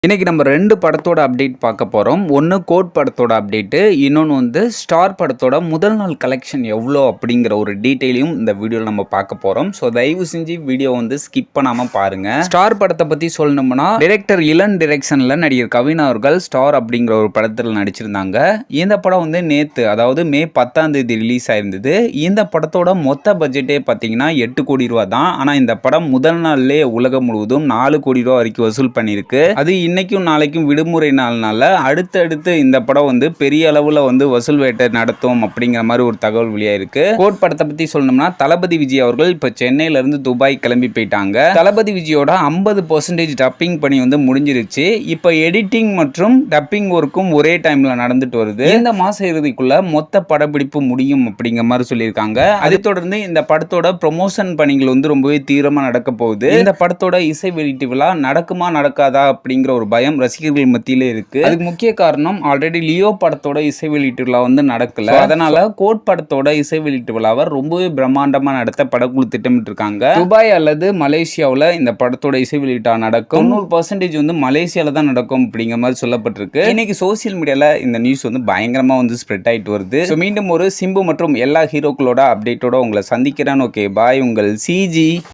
இன்னைக்கு நம்ம 2 படத்தோட அப்டேட் பார்க்க போறோம். ஒண்ணு கோட் படத்தோட அப்டேட், இன்னொன்னு வந்து ஸ்டார் படத்தோட முதல் நாள் கலெக்ஷன் எவ்வளோ அப்படிங்கிற ஒரு டீடைலையும் இந்த வீடியோல நம்ம பார்க்க போறோம். ஸோ தயவு செஞ்சு வீடியோ வந்து ஸ்கிப் பண்ணாம பாருங்க. ஸ்டார் படத்தை பத்தி சொல்லணும்னா டைரக்டர் இளன் டைரக்ஷன்ல நடிகர் கவின் அவர்கள் ஸ்டார் அப்படிங்கிற ஒரு படத்தில் நடிச்சிருந்தாங்க. இந்த படம் வந்து நேத்து, அதாவது மே 10ஆம் தேதி ரிலீஸ் ஆயிருந்தது. இந்த படத்தோட மொத்த பட்ஜெட்டே பார்த்தீங்கன்னா 8 கோடி ரூபா தான். ஆனா இந்த படம் முதல் நாள்லேயே உலகம் முழுவதும் 4 கோடி ரூபா வரைக்கும் வசூல் பண்ணியிருக்கு. அது இன்னைக்கும் நாளைக்கும் விடுமுறை நாள்னால அடுத்தடுத்து இந்த படம் வந்து பெரிய அளவுல வந்து வசூல் வேட்டை நடத்தும் அப்படிங்கிற மாதிரி ஒரு தகவல் வெளியாயிருக்கு. கோட் படத்தை பத்தி சொல்லணும்னா தளபதி விஜய் அவர்கள் இப்ப சென்னையில இருந்து துபாய் கிளம்பி போயிட்டாங்க. தளபதி விஜயோட 50% டப்பிங் பணி வந்து முடிஞ்சிருச்சு. இப்ப எடிட்டிங் மற்றும் டப்பிங் ஒர்க்கும் ஒரே டைம்ல நடந்துட்டு வருது. இந்த மாச இறுதிக்குள்ள மொத்த படப்பிடிப்பு முடியும் அப்படிங்கிற மாதிரி சொல்லியிருக்காங்க. அதை தொடர்ந்து இந்த படத்தோட ப்ரொமோஷன் பணிகள் வந்து ரொம்பவே தீவிரமா நடக்க போகுது. இந்த படத்தோட இசை வெளியீட்டு விழா நடக்குமா நடக்காதா அப்படிங்கிற ஒரு பயம் ரசிகர்கள் மத்தியில இருக்கு. அதுக்கு முக்கிய காரணம் ஆல்ரெடி லியோ படத்தோட இசை வெளியீட்டு விழா வந்து நடக்கல. அதனால கோட் படத்தோட இசை வெளியீட்டு விழாவை ரொம்பவே பிரம்மாண்டமா நடத்த படக்குழு திட்டமிட்டு இருக்காங்க. துபாய் அல்லது மலேசியாவில் இந்த படத்தோட இசை வெளியீட்டா நடக்கும். 90% வந்து மலேசியால தான் நடக்கும் அப்படிங்கிற மாதிரி சொல்லப்பட்டிருக்கு. இன்னைக்கு சோசியல் மீடியால இந்த நியூஸ் வந்து பயங்கரமா வந்து ஸ்ப்ரெட் ஆயிட்டு வருது. மீண்டும் ஒரு சிம்பு மற்றும் எல்லா ஹீரோக்களோட அப்டேட்டோட உங்களை சந்திக்கிறேன். ஓகே பாய், உங்கள் சிஜி.